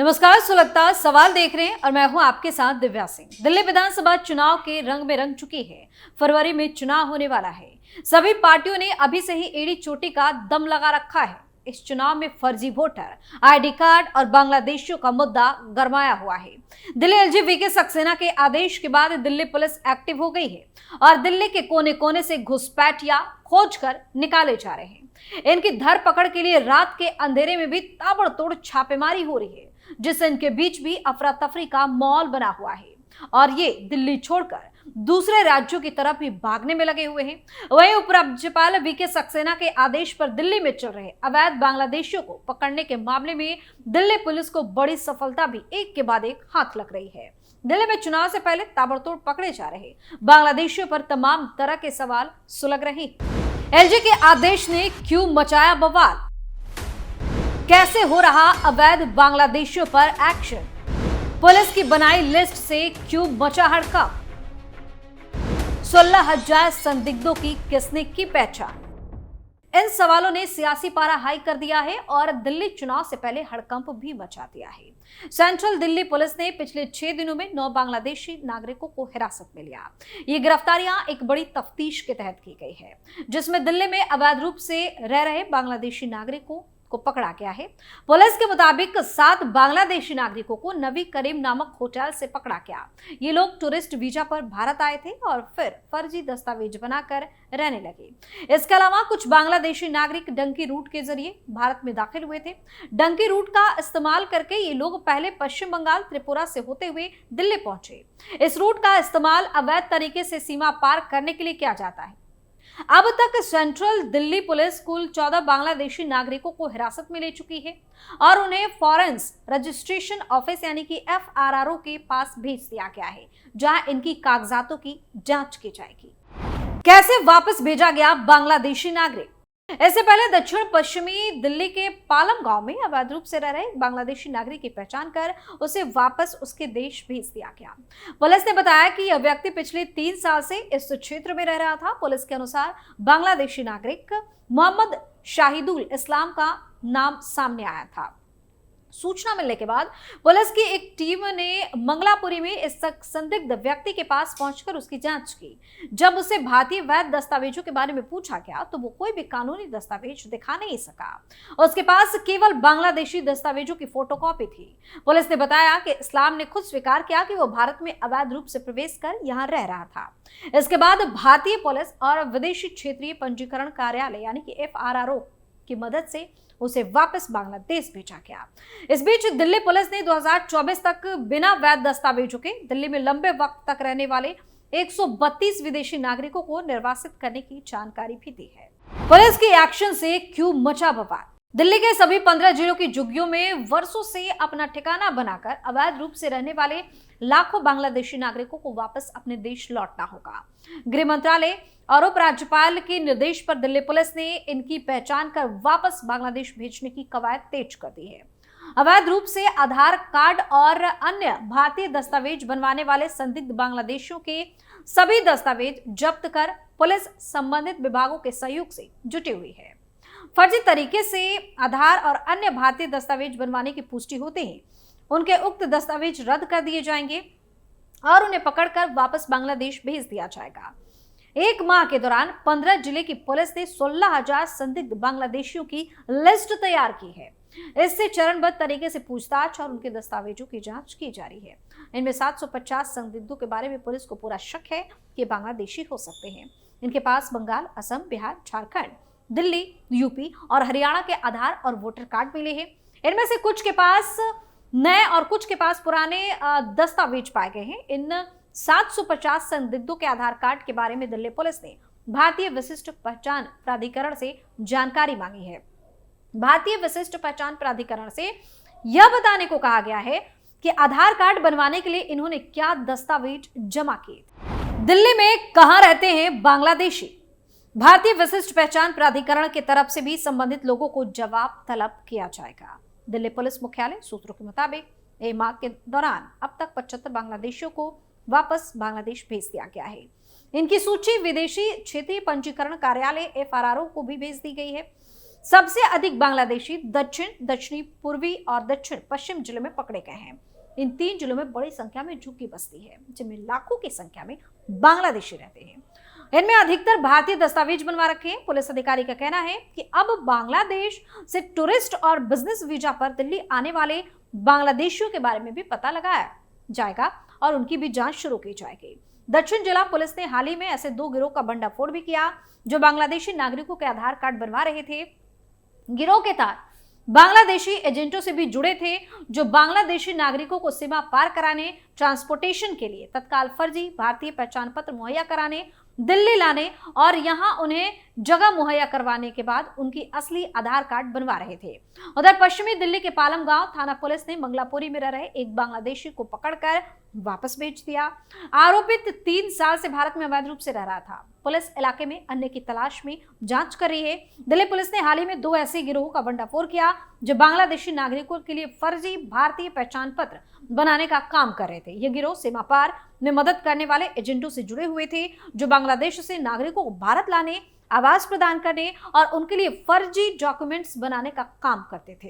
नमस्कार, सुलगता सवाल देख रहे हैं और मैं हूं आपके साथ दिव्या सिंह। दिल्ली विधानसभा चुनाव के रंग में रंग चुकी है। फरवरी में चुनाव होने वाला है। सभी पार्टियों ने अभी से ही एड़ी चोटी का दम लगा रखा है। इस चुनाव में फर्जी वोटर, आईडी कार्ड और बांग्लादेशियों का मुद्दा गरमाया हुआ है। दिल्ली एलजी वीके सक्सेना के आदेश के बाद दिल्ली पुलिस एक्टिव हो गई है और दिल्ली के कोने कोने से घुसपैठिया खोज कर निकाले जा रहे हैं। इनकी धरपकड़ के लिए रात के अंधेरे में भी ताबड़तोड़ छापेमारी हो रही है, जिससे इनके बीच भी अफरा तफरी का माहौल बना हुआ है और ये दिल्ली छोड़कर दूसरे राज्यों की तरफ भी भागने में लगे हुए हैं। वहीं उपराज्यपाल वीके सक्सेना के आदेश पर दिल्ली में चल रहे अवैध बांग्लादेशियों को पकड़ने के मामले में दिल्ली पुलिस को बड़ी सफलता भी एक के बाद एक हाथ लग रही है। दिल्ली में चुनाव से पहले ताबड़तोड़ पकड़े जा रहे बांग्लादेशियों पर तमाम तरह के सवाल सुलग रहे हैं। एलजी के आदेश ने क्यों मचाया बवाल? कैसे हो रहा अवैध बांग्लादेशियों पर एक्शन? पुलिस की बनाई लिस्ट से क्यों मचा हड़कंप? 16,000 संदिग्धों की किसने की पहचान? इन सवालों ने सियासी पारा हाई कर दिया है और दिल्ली चुनाव से पहले हड़कंप भी मचा दिया है। सेंट्रल दिल्ली पुलिस ने पिछले 6 दिनों में 9 बांग्लादेशी नागरिकों को हिरासत में लिया। ये गिरफ्तारियां एक बड़ी तफ्तीश के तहत की गई है, जिसमें दिल्ली में अवैध रूप से रह रहे बांग्लादेशी नागरिकों को पकड़ा गया है। पुलिस के मुताबिक 7 बांग्लादेशी नागरिकों को नबी करीम नामक होटल से पकड़ा गया। ये लोग टूरिस्ट वीजा पर भारत आए थे और फिर फर्जी दस्तावेज बनाकर रहने लगे। इसके अलावा कुछ बांग्लादेशी नागरिक डंकी रूट के जरिए भारत में दाखिल हुए थे। डंकी रूट का इस्तेमाल करके ये लोग पहले पश्चिम बंगाल, त्रिपुरा से होते हुए दिल्ली पहुंचे। इस रूट का इस्तेमाल अवैध तरीके से सीमा पार करने के लिए किया जाता है। अब तक सेंट्रल दिल्ली पुलिस कुल 14 बांग्लादेशी नागरिकों को हिरासत में ले चुकी है और उन्हें फॉरेंस रजिस्ट्रेशन ऑफिस यानी कि FRRO के पास भेज दिया गया है, जहां इनकी कागजातों की जांच की जाएगी। कैसे वापस भेजा गया बांग्लादेशी नागरिक? इससे पहले दक्षिण पश्चिमी दिल्ली के पालम गांव में अवैध रूप से रह रहे बांग्लादेशी नागरिक की पहचान कर उसे वापस उसके देश भेज दिया गया। पुलिस ने बताया कि यह व्यक्ति पिछले 3 साल से इस क्षेत्र में रह रहा था। पुलिस के अनुसार बांग्लादेशी नागरिक मोहम्मद शाहिदुल इस्लाम का नाम सामने आया था। सूचना मिलने के बाद पुलिस की एक टीम ने मंगलापुरी में इस संदिग्ध व्यक्ति के पास पहुंचकर उसकी जांच की। जब उसे भारतीय वैध दस्तावेजों के बारे में पूछा गया तो वो कोई भी कानूनी दस्तावेज दिखा नहीं सका। उसके पास केवल बांग्लादेशी दस्तावेजों की फोटोकॉपी थी। पुलिस ने बताया कि इस्लाम ने खुद स्वीकार किया कि वो भारत में अवैध रूप से प्रवेश कर यहाँ रह रहा था। इसके बाद भारतीय पुलिस और विदेशी क्षेत्रीय पंजीकरण कार्यालय यानी कि FRRO की मदद से उसे वापस बांग्लादेश भेजा गया। इस बीच दिल्ली पुलिस ने 2024 तक बिना वैध दस्तावेजों के दिल्ली में लंबे वक्त तक रहने वाले 132 विदेशी नागरिकों को निर्वासित करने की जानकारी भी दी है। पुलिस के एक्शन से क्यों मचा बवाल? दिल्ली के सभी 15 जिलों की झुग्गियों में वर्षों से अपना ठिकाना बनाकर अवैध रूप से रहने वाले लाखों बांग्लादेशी नागरिकों को वापस अपने देश लौटना होगा। गृह मंत्रालय और उपराज्यपाल के निर्देश पर दिल्ली पुलिस ने इनकी पहचान कर वापस बांग्लादेश भेजने की कवायद तेज कर दी है। अवैध रूप से आधार कार्ड और अन्य भारतीय दस्तावेज बनवाने वाले संदिग्ध बांग्लादेशियों के सभी दस्तावेज जब्त कर पुलिस संबंधित विभागों के सहयोग से जुटी हुई है। फर्जी तरीके से आधार और अन्य भारतीय दस्तावेज बनवाने की पुष्टि होते ही उनके उक्त दस्तावेज रद्द कर दिए जाएंगे और उन्हें पकड़कर वापस बांग्लादेश भेज दिया जाएगा। 1 माह के दौरान 15 जिले की पुलिस ने 16,000 संदिग्ध बांग्लादेशियों की लिस्ट तैयार की है। इससे चरणबद्ध तरीके से पूछताछ और उनके दस्तावेजों की जांच की जा रही है। इनमें 750 संदिग्धों के बारे में पुलिस को पूरा शक है कि बांग्लादेशी हो सकते हैं। इनके पास बंगाल, असम, बिहार, झारखंड, दिल्ली, यूपी और हरियाणा के आधार और वोटर कार्ड मिले हैं। इनमें से कुछ के पास नए और कुछ के पास पुराने दस्तावेज पाए गए हैं। इन 750 संदिग्धों के आधार कार्ड के बारे में दिल्ली पुलिस ने भारतीय विशिष्ट पहचान प्राधिकरण से जानकारी मांगी है। भारतीय विशिष्ट पहचान प्राधिकरण से यह बताने को कहा गया है कि आधार कार्ड बनवाने के लिए इन्होंने क्या दस्तावेज जमा किए। दिल्ली में कहां रहते हैं बांग्लादेशी? भारतीय विशिष्ट पहचान प्राधिकरण की तरफ से भी संबंधित लोगों को जवाब तलब किया जाएगा। दिल्ली पुलिस मुख्यालय सूत्रों के मुताबिक 1 माह के दौरान अब तक 75 बांग्लादेशियों को वापस बांग्लादेश भेज दिया गया है। इनकी सूची विदेशी क्षेत्रीय पंजीकरण कार्यालय FRRO को भी भेज दी गई है। सबसे अधिक बांग्लादेशी दक्षिण, दक्षिणी पूर्वी और दक्षिण पश्चिम जिलों में पकड़े गए हैं। इन 3 जिलों में बड़ी संख्या में झुग्गी बस्ती है, जिनमें लाखों की संख्या में बांग्लादेशी रहते हैं। इनमें अधिकतर भारतीय दस्तावेज बनवा रखे हैं। पुलिस अधिकारी का कहना है कि अब बांग्लादेश से टूरिस्ट और बिजनेस वीजा पर दिल्ली आने वाले बांग्लादेशियों के बारे में भी पता लगाया जाएगा और उनकी भी जांच शुरू की जाएगी। दक्षिण जिला पुलिस ने हाल ही में ऐसे 2 गिरोह का भंडाफोड़ भी किया, जो बांग्लादेशी नागरिकों के आधार कार्ड बनवा रहे थे। गिरोह के तार बांग्लादेशी एजेंटों से भी जुड़े थे, जो बांग्लादेशी नागरिकों को सीमा पार कराने, ट्रांसपोर्टेशन के लिए तत्काल फर्जी भारतीय पहचान पत्र मुहैया कराने, दिल्ली लाने और यहां उन्हें जगह मुहैया करवाने के बाद उनकी असली आधार कार्ड बनवा रहे थे। उधर पश्चिमी दिल्ली के पालम गांव थाना पुलिस ने मंगलापुरी में रह रहे एक बांग्लादेशी को पकड़कर वापस भेज दिया। आरोपित 3 साल से भारत में अवैध रूप से रह रहा था। पुलिस इलाके में अन्य की तलाश में जांच कर रही है। दिल्ली पुलिस ने हाल ही में 2 ऐसे गिरोह का भंडाफोड़ किया, जो बांग्लादेशी नागरिकों के लिए फर्जी भारतीय पहचान पत्र बनाने का काम कर रहे थे। ये गिरोह सीमा पार में मदद करने वाले एजेंटों से जुड़े हुए थे, जो बांग्लादेश से नागरिकों को भारत लाने, आवास प्रदान करने और उनके लिए फर्जी डॉक्यूमेंट्स बनाने का काम करते थे।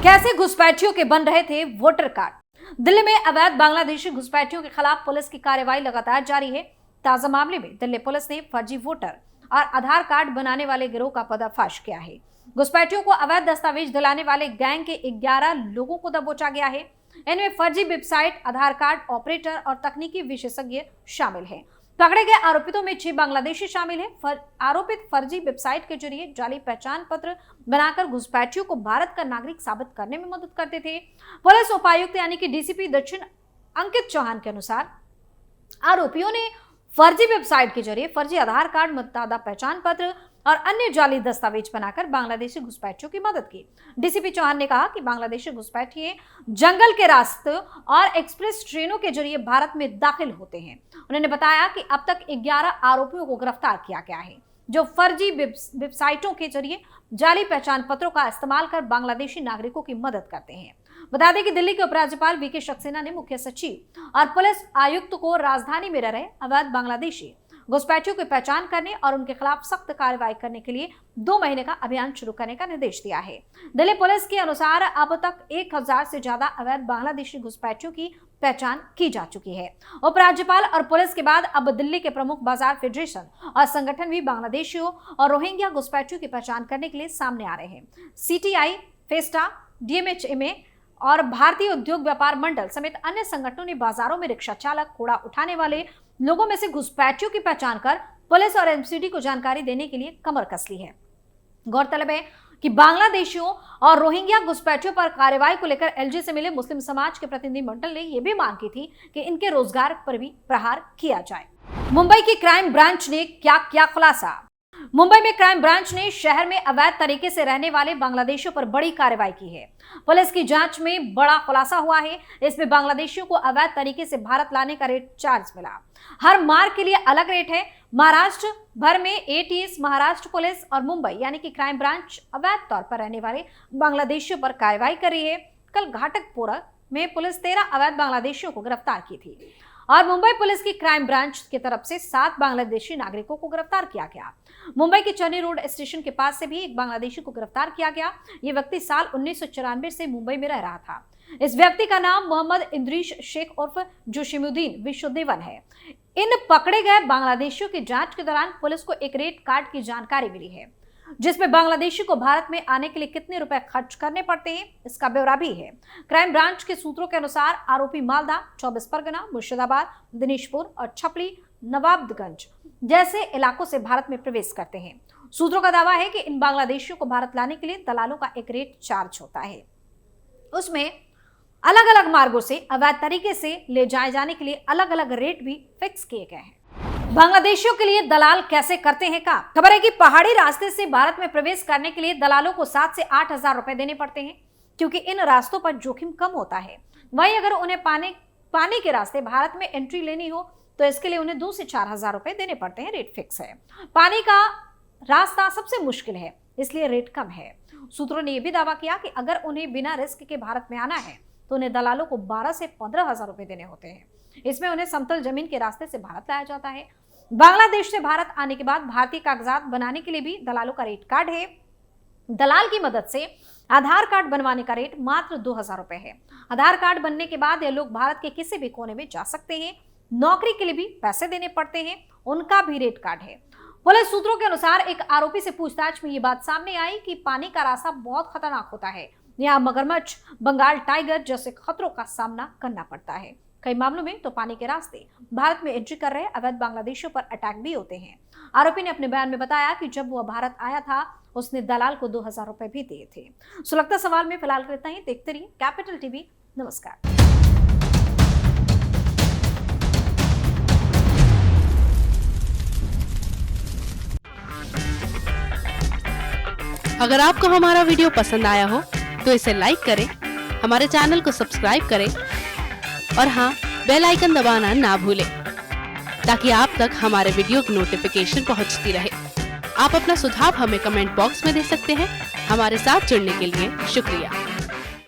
कैसे घुसपैठियों के बन रहे थे वोटर कार्ड। दिल्ली में अवैध बांग्लादेशी घुसपैठियों के खिलाफ पुलिस की कार्रवाई लगातार जारी है। ताजा मामले में दिल्ली पुलिस ने फर्जी वोटर और आधार कार्ड बनाने वाले गिरोह का पर्दाफाश किया है। घुसपैठियों को अवैध दस्तावेज दिलाने वाले गैंग के 11 लोगों को दबोचा गया है। इनमें फर्जी वेबसाइट, आधार कार्ड ऑपरेटर और तकनीकी विशेषज्ञ शामिल हैं। पकड़े गए आरोपितों में 6 बांग्लादेशी शामिल हैं। आरोपित फर्जी वेबसाइट के जरिए जाली पहचान पत्र बनाकर घुसपैठियों को भारत का नागरिक साबित करने में मदद करते थे। पुलिस उपायुक्त यानी कि डीसीपी दक्षिण अंकित चौहान के अनुसार आरोपियों ने फर्जी वेबसाइट के जरिए फर्जी आधार कार्ड, मतदाता पहचान पत्र और अन्य जाली दस्तावेज बनाकर बांग्लादेशी घुसपैठियों की मदद की। डीसीपी चौहान ने कहा कि बांग्लादेशी घुसपैठिए जंगल के रास्ते और एक्सप्रेस ट्रेनों के जरिए भारत में दाखिल होते हैं। उन्होंने बताया कि अब तक 11 आरोपियों को गिरफ्तार किया गया है, जो फर्जी वेबसाइटों के जरिए जाली पहचान पत्रों का इस्तेमाल कर बांग्लादेशी नागरिकों की मदद करते हैं। बता दें कि दिल्ली के उपराज्यपाल वीके सक्सेना ने मुख्य सचिव और पुलिस आयुक्त को राजधानी में रह रहे अवैध बांग्लादेशी घुसपैठियों की पहचान करने और उनके खिलाफ सख्त कार्रवाई करने के लिए 2 महीने का अभियान शुरू करने का निर्देश दिया है। दिल्ली पुलिस के अनुसार अब तक 1000 से ज्यादा अवैध बांग्लादेशी घुसपैठियों की पहचान की जा चुकी है। उपराज्यपाल और पुलिस के बाद अब दिल्ली के प्रमुख बाजार फेडरेशन और संगठन भी बांग्लादेशियों और रोहिंग्या घुसपैठियों की पहचान करने के लिए सामने आ रहे हैं। सीटीआई, फेस्टा, डीएमएचएमए और भारतीय उद्योग व्यापार मंडल समेत अन्य संगठनों ने बाजारों में रिक्शा चालक, कूड़ा उठाने वाले लोगों में से घुसपैठियों की पहचान कर पुलिस और एमसीडी को जानकारी देने के लिए कमर कस ली है। गौरतलब है कि बांग्लादेशियों और रोहिंग्या घुसपैठियों पर कार्रवाई को लेकर एलजी से मिले मुस्लिम समाज के प्रतिनिधि मंडल ने यह भी मांग की थी कि इनके रोजगार पर भी प्रहार किया जाए। मुंबई की क्राइम ब्रांच ने क्या किया खुलासा। मुंबई में क्राइम ब्रांच ने शहर में अवैध तरीके से रहने वाले बांग्लादेशियों पर बड़ी कार्रवाई की है। पुलिस की जांच में बड़ा खुलासा हुआ है। इसमें बांग्लादेशियों को अवैध तरीके से भारत लाने का रेट चार्ज मिला। हर मार्ग के लिए अलग रेट है। महाराष्ट्र भर में एटीएस, महाराष्ट्र पुलिस और मुंबई यानी कि क्राइम ब्रांच अवैध तौर पर रहने वाले बांग्लादेशियों पर कार्रवाई कर रही है। कल घाटकपोरा में पुलिस 13 अवैध बांग्लादेशियों को गिरफ्तार की थी और मुंबई पुलिस की क्राइम ब्रांच की तरफ से 7 बांग्लादेशी नागरिकों को गिरफ्तार किया गया। मुंबई के चर्नी रोड स्टेशन के पास से भी एक बांग्लादेशी को गिरफ्तार किया गया। ये व्यक्ति साल 1994 से मुंबई में रह रहा था। इस व्यक्ति का नाम मोहम्मद इंद्रीश शेख उर्फ जोशिमुद्दीन विश्वदेवन है। इन पकड़े गए बांग्लादेशियों की जांच के दौरान पुलिस को एक रेट कार्ड की जानकारी मिली है, जिसमें बांग्लादेशी को भारत में आने के लिए कितने रुपए खर्च करने पड़ते हैं, इसका ब्यौरा भी है। क्राइम ब्रांच के सूत्रों के अनुसार आरोपी मालदा, 24 परगना, मुर्शिदाबाद, दिनेशपुर और छपली, नवाबगंज जैसे इलाकों से भारत में प्रवेश करते हैं। सूत्रों का दावा है कि इन बांग्लादेशियों को भारत लाने के लिए दलालों का एक रेट चार्ज होता है। उसमें अलग अलग मार्गों से अवैध तरीके से ले जाए जाने के लिए अलग अलग रेट भी फिक्स किए गए हैं। बांग्लादेशियों के लिए दलाल कैसे करते हैं का खबर है कि पहाड़ी रास्ते से भारत में प्रवेश करने के लिए दलालों को 7 से 8 हजार रुपए देने पड़ते हैं, क्योंकि इन रास्तों पर जोखिम कम होता है। वहीं अगर उन्हें पानी के रास्ते भारत में एंट्री लेनी हो तो इसके लिए उन्हें 2 से 4 हजार रुपए देने पड़ते हैं। रेट फिक्स है। पानी का रास्ता सबसे मुश्किल है, इसलिए रेट कम है। सूत्रों ने यह भी दावा किया कि अगर उन्हें बिना रिस्क के भारत में आना है तो उन्हें दलालों को 12 से 15 हजार रुपए देने होते हैं। इसमें उन्हें समतल जमीन के रास्ते से भारत लाया जाता है। बांग्लादेश से भारत आने के बाद भारतीय कागजात बनाने के लिए भी दलालों का रेट कार्ड है। दलाल की मदद से आधार कार्ड बनवाने का रेट मात्र 2,000 रुपए है। आधार कार्ड बनने के बाद ये लोग भारत के किसी भी कोने में जा सकते हैं। नौकरी के लिए भी पैसे देने पड़ते हैं, उनका भी रेट कार्ड है। पुलिस सूत्रों के अनुसार एक आरोपी से पूछताछ में ये बात सामने आई कि पानी का रास्ता बहुत खतरनाक होता है, यहाँ मगरमच्छ, बंगाल टाइगर जैसे खतरों का सामना करना पड़ता है। कई मामलों में तो पानी के रास्ते भारत में एंट्री कर रहे अवैध बांग्लादेशियों पर अटैक भी होते हैं। आरोपी ने अपने बयान में बताया कि जब वह भारत आया था उसने दलाल को 2,000 रुपए भी दिए थे। सुलगता सवाल में फिलहाल इतना ही। देखते रहिए कैपिटल टीवी। नमस्कार। अगर आपको हमारा वीडियो पसंद आया हो तो इसे लाइक करें, हमारे चैनल को सब्सक्राइब करें और हाँ, बेल आइकन दबाना ना भूलें ताकि आप तक हमारे वीडियो की नोटिफिकेशन पहुंचती रहे। आप अपना सुझाव हमें कमेंट बॉक्स में दे सकते हैं। हमारे साथ जुड़ने के लिए शुक्रिया।